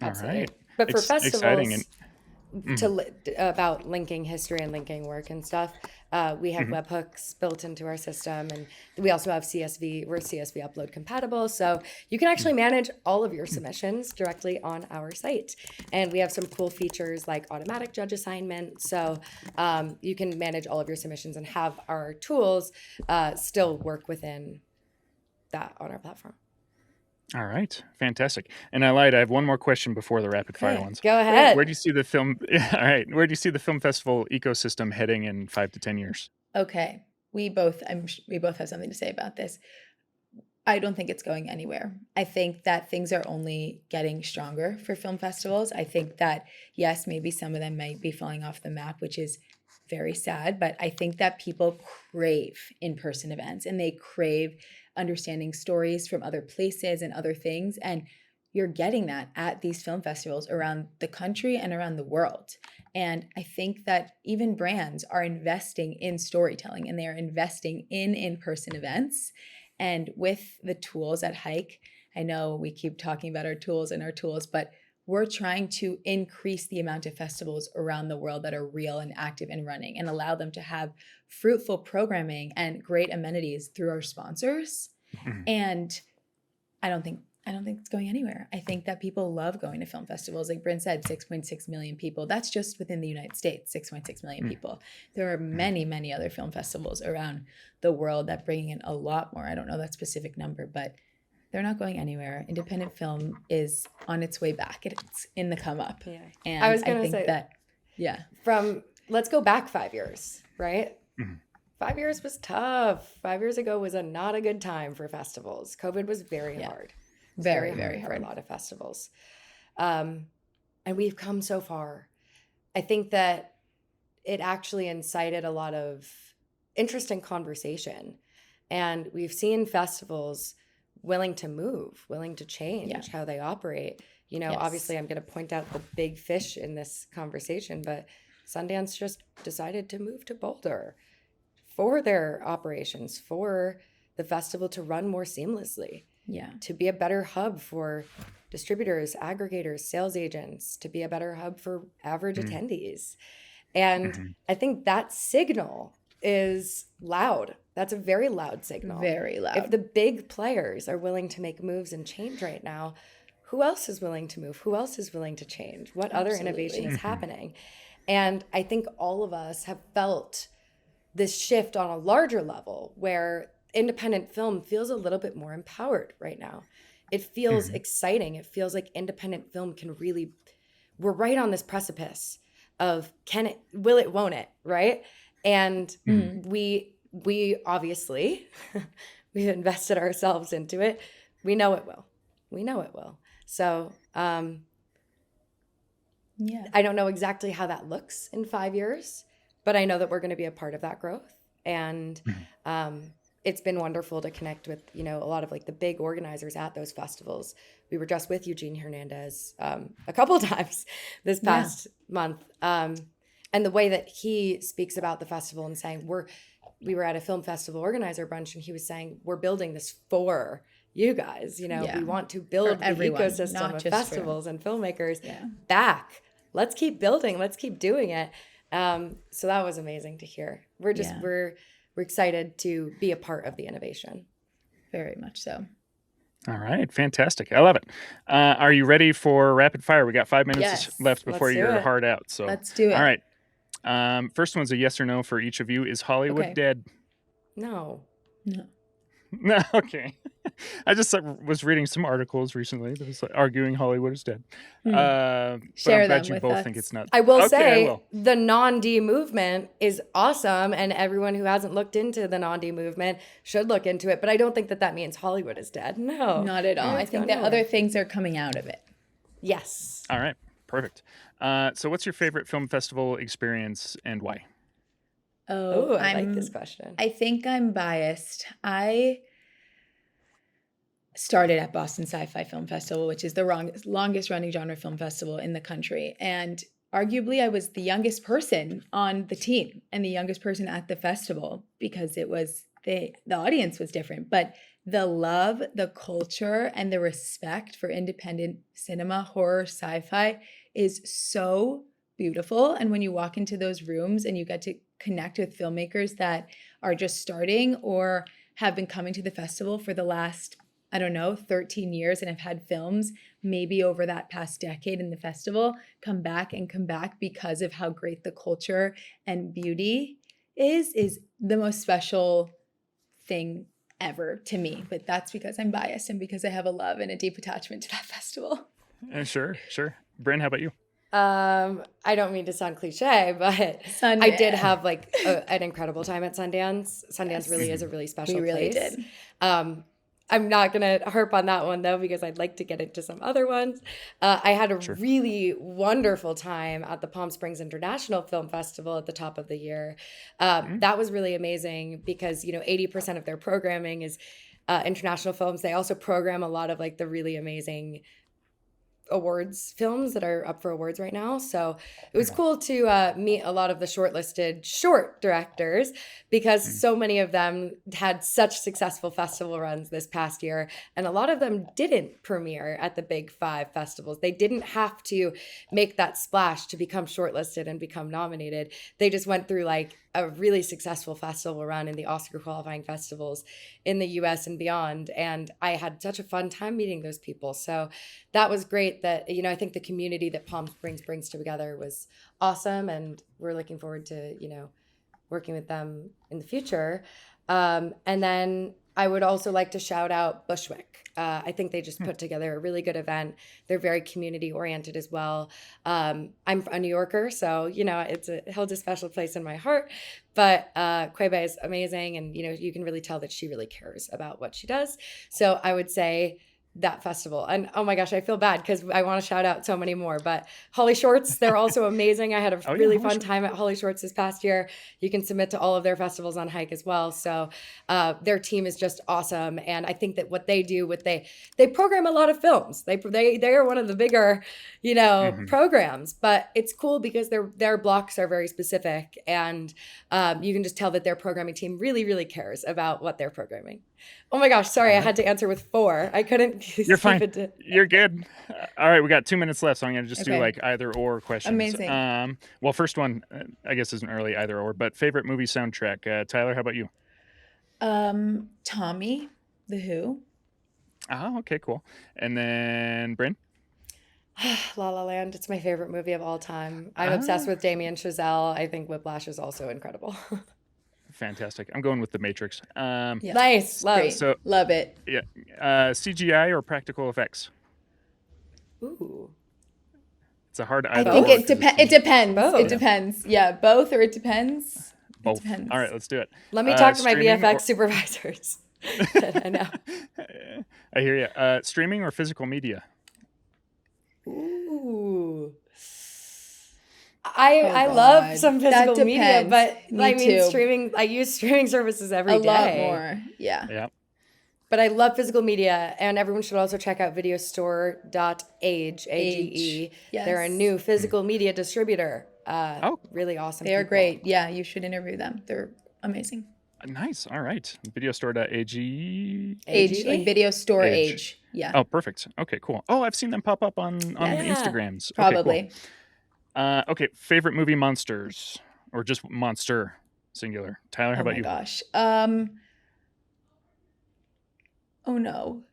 Speaker 3: Absolutely.
Speaker 1: Alright.
Speaker 3: But for
Speaker 1: Exciting and
Speaker 3: festivals,
Speaker 1: mhm,
Speaker 3: about linking history and linking work and stuff, we have
Speaker 1: mhm.
Speaker 3: webhooks built into our system, and we also have CSV. We're CSV upload compatible, so you can actually manage all of your submissions directly on our site. And we have some cool features like automatic judge assignment, so you can manage all of your submissions and have our tools still work within that on our platform.
Speaker 1: Alright, fantastic. And I lied, I have one more question before the rapid fire
Speaker 2: Okay,
Speaker 1: ones.
Speaker 3: Go
Speaker 2: great.
Speaker 1: Where do
Speaker 3: ahead.
Speaker 1: you see the film yeah, alright. Where do you see the film festival ecosystem heading in 5 to 10 years?
Speaker 2: Okay. We both have something to say about this. I don't think it's going anywhere. I think that things are only getting stronger for film festivals. I think that, yes, maybe some of them might be falling off the map, which is very sad, but I think that people crave in-person events and they crave understanding stories from other places and other things. And you're getting that at these film festivals around the country and around the world. And I think that even brands are investing in storytelling and they are investing in in-person events. And with the tools at HIIKE, I know we keep talking about our tools, but we're trying to increase the amount of festivals around the world that are real and active and running and allow them to have fruitful programming and great amenities through our sponsors.
Speaker 1: Mhm.
Speaker 2: And I don't think it's going anywhere. I think that people love going to film festivals. Like Brynne said, 6.6 million people. That's just within the United States, 6.6 million
Speaker 1: Mm,
Speaker 2: people. There are
Speaker 1: mhm.
Speaker 2: many, many other film festivals around the world that bring in a lot more. I don't know that specific number, but they're not going anywhere. Independent film is on its way back. It's in the come up.
Speaker 3: Yeah. I
Speaker 2: And
Speaker 3: was
Speaker 2: I
Speaker 3: gonna
Speaker 2: think
Speaker 3: say,
Speaker 2: that, yeah,
Speaker 3: let's go back 5 years, right?
Speaker 1: Mhm.
Speaker 3: 5 years was tough. 5 years ago was not a good time for festivals. COVID was very
Speaker 2: yeah,
Speaker 3: hard. It was very
Speaker 2: very,
Speaker 3: hard
Speaker 2: very
Speaker 3: for a
Speaker 2: hard.
Speaker 3: lot of festivals. Um, and we've come so far. I think that it actually incited a lot of interesting conversation. And we've seen festivals willing to move, willing to
Speaker 2: Yeah.
Speaker 3: change how they operate You know,
Speaker 2: Yes.
Speaker 3: obviously I'm going to point out the big fish in this conversation, but Sundance just decided to move to Boulder for their operations, for the festival to run more seamlessly,
Speaker 2: Yeah.
Speaker 3: to be a better hub for distributors, aggregators, sales agents, to be a better hub for average
Speaker 1: Mm,
Speaker 3: attendees. And
Speaker 1: mhm,
Speaker 3: I think that signal is loud. That's a very loud signal.
Speaker 2: Very
Speaker 3: If the
Speaker 2: loud.
Speaker 3: big players are willing to make moves and change right now, who else is willing to move? Who else is willing to change? What other innovation is
Speaker 2: Absolutely.
Speaker 1: mhm,
Speaker 3: happening? And I think all of us have felt this shift on a larger level where independent film feels a little bit more empowered right now. It feels
Speaker 1: mhm,
Speaker 3: exciting. It feels like independent film can really, we're right on this precipice of can it, will it, won't it, right? And
Speaker 1: mhm.
Speaker 2: Mhm.
Speaker 3: we obviously we've invested ourselves into it. We know it will. We know it will. So
Speaker 2: Yeah.
Speaker 3: I don't know exactly how that looks in 5 years, but I know that we're going to be a part of that growth. And
Speaker 1: Mhm.
Speaker 3: it's been wonderful to connect with, you know, a lot of like the big organizers at those festivals. We were just with Eugene Hernandez a couple of times this
Speaker 2: Yeah.
Speaker 3: past month. And the way that he speaks about the festival and saying, we were at a film festival organizer brunch and he was saying, we're building this for you guys. You know, we
Speaker 2: Yeah.
Speaker 3: want to
Speaker 2: For
Speaker 3: build the
Speaker 2: everyone,
Speaker 3: ecosystem
Speaker 2: not
Speaker 3: of
Speaker 2: just for,
Speaker 3: festivals and filmmakers
Speaker 2: yeah.
Speaker 3: back. Let's keep building. Let's keep doing it. So that was amazing to hear.
Speaker 2: Yeah.
Speaker 3: We're excited to be a part of the innovation.
Speaker 2: Very much so.
Speaker 1: All right, fantastic. I love it. Are you ready for rapid fire? We got 5 minutes
Speaker 2: Yes.
Speaker 1: left before
Speaker 3: Let's do
Speaker 1: you're
Speaker 3: it.
Speaker 1: hard out. So,
Speaker 2: Let's do
Speaker 1: all
Speaker 2: it.
Speaker 1: right. First one's a yes or no for each of you. Is Hollywood
Speaker 2: Okay.
Speaker 1: dead?
Speaker 3: No.
Speaker 2: No.
Speaker 1: No, okay. I just was reading some articles recently that was like, arguing Hollywood is dead.
Speaker 2: Hmm.
Speaker 1: But I'm
Speaker 2: Share
Speaker 1: glad
Speaker 2: them
Speaker 1: you
Speaker 2: with
Speaker 1: both think
Speaker 2: us.
Speaker 1: it's not.
Speaker 3: I will
Speaker 1: Okay, I
Speaker 3: say
Speaker 1: will.
Speaker 3: the non-D movement is awesome, and everyone who hasn't looked into the non-D movement should look into it. But I don't think that that means Hollywood is dead. No,
Speaker 2: Not at all. I
Speaker 3: Hollywood's
Speaker 2: think
Speaker 3: going
Speaker 2: that other
Speaker 3: nowhere.
Speaker 2: things are coming out of it.
Speaker 3: Yes.
Speaker 1: All right, perfect. So what's your favorite film festival experience and why?
Speaker 2: Oh,
Speaker 3: Oh, I like this question.
Speaker 2: I think I'm biased. I started at Boston Sci-Fi Film Festival, which is the longest running genre film festival in the country. And arguably I was the youngest person on the team and the youngest person at the festival because it was the audience was different, but the love, the culture, and the respect for independent cinema, horror, sci-fi is so beautiful. And when you walk into those rooms and you get to connect with filmmakers that are just starting or have been coming to the festival for the last, I don't know, 13 years and have had films maybe over that past decade in the festival come back because of how great the culture and beauty is the most special thing ever to me. But that's because I'm biased and because I have a love and a deep attachment to that festival.
Speaker 1: Sure, sure. Brynne, how about you?
Speaker 3: I don't mean to sound cliche, but I did
Speaker 2: Sundance.
Speaker 3: have like an incredible time at Sundance. Sundance really is
Speaker 1: Mhm.
Speaker 3: a really
Speaker 2: We
Speaker 3: special
Speaker 2: really
Speaker 3: place.
Speaker 2: did.
Speaker 3: I'm not gonna harp on that one though because I'd like to get into some other ones. I had a
Speaker 1: Sure.
Speaker 3: really wonderful time at the Palm Springs International Film Festival at the top of the year.
Speaker 1: Mm,
Speaker 3: That was really amazing because 80% of their programming is international films. They also program a lot of like the really amazing awards films that are up for awards right now. So it was
Speaker 1: mhm,
Speaker 3: cool to meet a lot of the shortlisted short directors because
Speaker 1: mm,
Speaker 3: so many of them had such successful festival runs this past year. And a lot of them didn't premiere at the big five festivals. They didn't have to make that splash to become shortlisted and become nominated. They just went through like a really successful festival run in the Oscar qualifying festivals in the US and beyond. And I had such a fun time meeting those people. So that was great that, I think the community that Palm Springs brings together was awesome. And we're looking forward to, working with them in the future. And then I would also like to shout out Bushwick. I think they just
Speaker 1: mm.
Speaker 3: put together a really good event. They're very community oriented as well. I'm a New Yorker, so it holds a special place in my heart. But Quebe is amazing, and you can really tell that she really cares about what she does. So I would say that festival. And oh my gosh, I feel bad because I want to shout out so many more. But Holly Shorts, they're also amazing. I had a
Speaker 1: Oh yeah,
Speaker 3: really
Speaker 1: holy
Speaker 3: fun
Speaker 1: shit.
Speaker 3: time at Holly Shorts this past year. You can submit to all of their festivals on HIIKE as well. So their team is just awesome. And I think that what they do, they program a lot of films. They are one of the bigger,
Speaker 1: Mhm.
Speaker 3: programs. But it's cool because their blocks are very specific, and you can just tell that their programming team really, really cares about what they're programming. Oh my gosh, sorry,
Speaker 1: All
Speaker 3: I
Speaker 1: right.
Speaker 3: had to answer with 4. I couldn't
Speaker 1: You're
Speaker 3: keep
Speaker 1: fine.
Speaker 3: it to
Speaker 1: You're good. All right, we got 2 minutes left, so I'm gonna just do
Speaker 2: Okay.
Speaker 1: like either or questions.
Speaker 2: Amazing.
Speaker 1: Well, first one, I guess isn't really either or, but favorite movie soundtrack. Tyler, how about you?
Speaker 2: Tommy, The Who.
Speaker 1: Oh, okay, cool. And then Brynne.
Speaker 3: La La Land. It's my favorite movie of all time. I'm obsessed
Speaker 1: Ah,
Speaker 3: with Damien Chazelle. I think Whiplash is also incredible.
Speaker 1: fantastic. I'm going with The Matrix.
Speaker 2: Yeah.
Speaker 3: Nice. Love.
Speaker 2: Great.
Speaker 1: So
Speaker 2: Love it.
Speaker 1: yeah, CGI or practical effects?
Speaker 3: Ooh.
Speaker 1: It's a hard
Speaker 2: I
Speaker 1: either
Speaker 2: think
Speaker 3: Both?
Speaker 1: or
Speaker 2: it
Speaker 1: 'cause
Speaker 2: depends.
Speaker 1: it's
Speaker 2: It depends.
Speaker 3: Both.
Speaker 2: It depends. Yeah, both or it depends. It
Speaker 1: both. All right,
Speaker 2: depends.
Speaker 1: let's do it.
Speaker 3: Let me talk to my
Speaker 1: Streaming
Speaker 3: VFX
Speaker 1: or
Speaker 3: supervisors. I know.
Speaker 1: I hear you. Streaming or physical media?
Speaker 3: Ooh.
Speaker 2: Oh
Speaker 3: I love
Speaker 2: God.
Speaker 3: some
Speaker 2: That
Speaker 3: physical media,
Speaker 2: depends.
Speaker 3: but
Speaker 2: Me
Speaker 3: I mean
Speaker 2: too.
Speaker 3: streaming, I use streaming services every
Speaker 2: A lot
Speaker 3: day.
Speaker 2: more. Yeah.
Speaker 1: Yeah.
Speaker 3: But I love physical media, and everyone should also check out videostore.age,
Speaker 2: Age.
Speaker 3: AGE. They're a
Speaker 2: Yes.
Speaker 3: new physical media distributor.
Speaker 1: Oh,
Speaker 3: Really awesome
Speaker 2: They are
Speaker 3: people.
Speaker 2: great. Yeah, you should interview them. They're amazing.
Speaker 1: nice. All right. Videostore.ag.
Speaker 2: Age, like
Speaker 3: AGE?
Speaker 2: video store
Speaker 1: Age.
Speaker 2: age. Yeah.
Speaker 1: Oh, perfect. Okay, cool. Oh, I've seen them pop up on
Speaker 2: Yes.
Speaker 3: Yeah.
Speaker 1: Instagrams. Okay, cool.
Speaker 2: Probably.
Speaker 1: Okay, favorite movie monsters or just monster singular. Tyler, how
Speaker 2: Oh
Speaker 1: about
Speaker 2: my
Speaker 1: you?
Speaker 2: gosh. Oh no.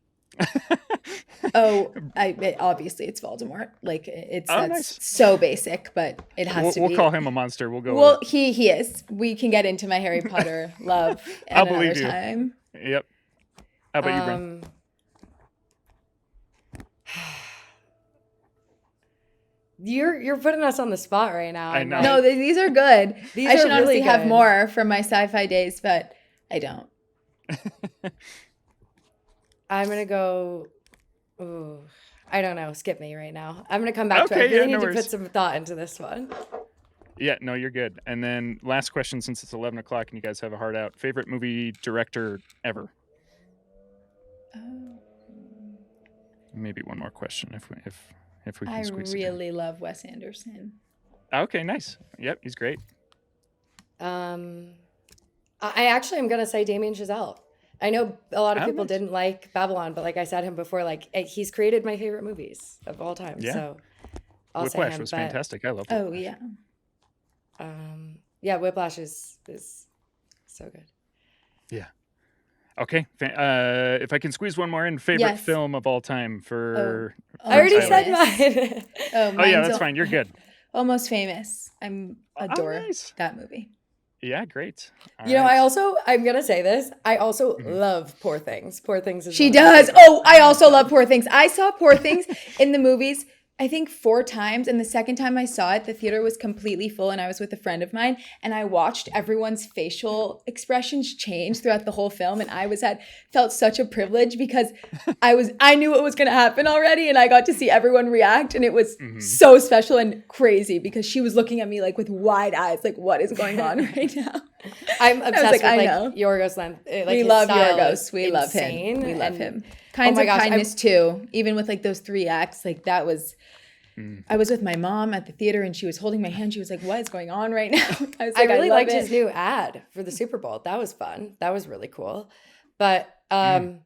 Speaker 2: Obviously it's Voldemort. Like
Speaker 1: Oh,
Speaker 2: that's
Speaker 1: nice.
Speaker 2: so basic, but it has to
Speaker 1: We'll
Speaker 2: be.
Speaker 1: call him a monster. We'll go
Speaker 2: Well,
Speaker 1: with
Speaker 2: he is. We can get into my Harry Potter love
Speaker 1: I'll
Speaker 2: at another
Speaker 1: believe you.
Speaker 2: time.
Speaker 1: Yep. How about you, Brynne?
Speaker 3: You're putting us on the spot right now.
Speaker 1: I
Speaker 3: I'm
Speaker 1: know.
Speaker 2: No,
Speaker 3: like,
Speaker 2: these are good.
Speaker 3: these
Speaker 2: I
Speaker 3: are
Speaker 2: should
Speaker 3: really
Speaker 2: honestly have
Speaker 3: good.
Speaker 2: more from my sci-fi days, but I don't.
Speaker 3: I'm gonna go. Ooh, I don't know. Skip me right now. I'm gonna come back to it. I
Speaker 1: Okay, yeah,
Speaker 3: really
Speaker 1: no
Speaker 3: need to put
Speaker 1: worries.
Speaker 3: some thought into this one.
Speaker 1: Yeah, no, you're good. And then last question, since it's 11 o'clock and you guys have a heart out. Favorite movie director ever?
Speaker 2: Oh.
Speaker 1: Maybe one more question if we can
Speaker 2: I
Speaker 1: squeeze it in.
Speaker 2: really love Wes Anderson.
Speaker 1: Okay, nice. Yep, he's great.
Speaker 3: I actually am gonna say Damien Chazelle. I know a lot of
Speaker 1: Oh,
Speaker 3: people
Speaker 1: nice.
Speaker 3: didn't like Babylon, but like I said him before, like he's created my favorite movies of all time.
Speaker 1: Yeah.
Speaker 3: So I'll say
Speaker 1: Whiplash
Speaker 3: him.
Speaker 1: was
Speaker 3: But
Speaker 1: fantastic. I love
Speaker 2: Oh
Speaker 1: Whiplash.
Speaker 2: yeah.
Speaker 3: yeah, Whiplash is so good.
Speaker 1: Yeah. Okay. If I can squeeze one more in, favorite
Speaker 2: Yes.
Speaker 1: film of all time for
Speaker 3: I already
Speaker 1: Tyler.
Speaker 3: said
Speaker 2: Famous.
Speaker 3: mine.
Speaker 2: Oh,
Speaker 1: Oh yeah,
Speaker 2: mine's
Speaker 1: that's fine. You're good.
Speaker 2: Almost Famous. I adore
Speaker 1: nice.
Speaker 2: that movie.
Speaker 1: Yeah, great. All
Speaker 3: You know,
Speaker 1: right.
Speaker 3: I'm gonna say this. I also
Speaker 1: Mhm.
Speaker 3: love Poor Things. Poor Things is
Speaker 2: She
Speaker 3: one of my
Speaker 2: does.
Speaker 3: favorites.
Speaker 2: Oh, I also love Poor Things. I saw Poor Things in the movies, I think 4 times. And the second time I saw it, the theater was completely full and I was with a friend of mine. And I watched everyone's facial expressions change throughout the whole film. And I felt such a privilege because I knew what was going to happen already. And I got to see everyone react. And it was
Speaker 1: Mhm.
Speaker 2: so special and crazy because she was looking at me like with wide eyes, like, what is going on right now?
Speaker 3: I'm obsessed
Speaker 2: I
Speaker 3: with
Speaker 2: know.
Speaker 3: like Yorgos Lanthimos. Like,
Speaker 2: We
Speaker 3: his
Speaker 2: love
Speaker 3: style
Speaker 2: Yorgos.
Speaker 3: is
Speaker 2: We love him.
Speaker 3: insane,
Speaker 2: We love
Speaker 3: and-
Speaker 2: him. Kinds
Speaker 3: my
Speaker 2: of
Speaker 3: gosh,
Speaker 2: Kindness too. Even with like those 3 acts, like that was.
Speaker 1: Mm.
Speaker 2: I was with my mom at the theater and she was holding my hand. She was like, "What is going on right now?" I was
Speaker 3: I
Speaker 2: like,
Speaker 3: really
Speaker 2: love
Speaker 3: liked
Speaker 2: it.
Speaker 3: his new ad for the Super Bowl. That was fun. That was really cool. But
Speaker 1: Hmm.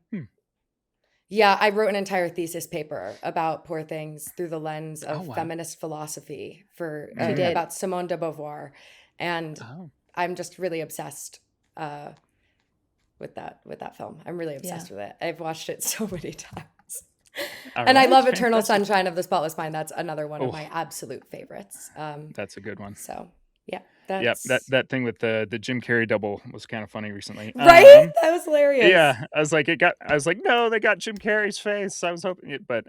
Speaker 3: yeah, I wrote an entire thesis paper about Poor Things through the lens of
Speaker 1: Oh, wow.
Speaker 3: feminist philosophy for
Speaker 1: You
Speaker 2: did.
Speaker 3: about Simone de Beauvoir, and
Speaker 1: Oh.
Speaker 3: I'm just really obsessed with that film. I'm really obsessed with it. I've watched it so many times.
Speaker 1: All
Speaker 3: And I
Speaker 1: right,
Speaker 3: love Eternal
Speaker 1: fantastic.
Speaker 3: Sunshine of the Spotless Mind. That's another one of
Speaker 1: Oh.
Speaker 3: my absolute favorites.
Speaker 1: That's a good one.
Speaker 3: So yeah,
Speaker 1: Yep,
Speaker 3: that's
Speaker 1: that thing with the Jim Carrey double was kind of funny recently.
Speaker 3: right. That was hilarious.
Speaker 1: Yeah, I was like, no, they got Jim Carrey's face. I was hoping, but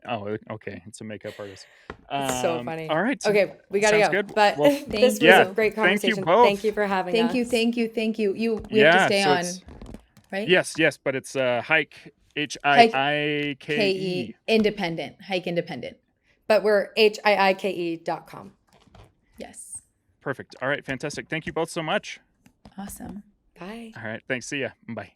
Speaker 1: okay, it's a makeup artist.
Speaker 3: It's so funny.
Speaker 1: All right.
Speaker 3: Okay, we gotta
Speaker 1: Sounds
Speaker 3: go.
Speaker 1: good.
Speaker 3: But
Speaker 1: Well,
Speaker 3: this was
Speaker 2: you.
Speaker 3: a great
Speaker 1: Thank you
Speaker 3: conversation.
Speaker 1: both.
Speaker 3: Thank you for having us.
Speaker 2: Thank you. We have to stay
Speaker 1: so
Speaker 2: on.
Speaker 1: it's-
Speaker 2: right?
Speaker 1: Yes, yes, but it's HIIKE,
Speaker 2: HIIKE
Speaker 1: HIIKE.
Speaker 2: Independent, HIIKE Independent.
Speaker 3: But we're HIIKE.com.
Speaker 2: Yes.
Speaker 1: Perfect. All right, fantastic. Thank you both so much.
Speaker 2: Awesome.
Speaker 3: Bye.
Speaker 1: All right, thanks. See ya. Bye.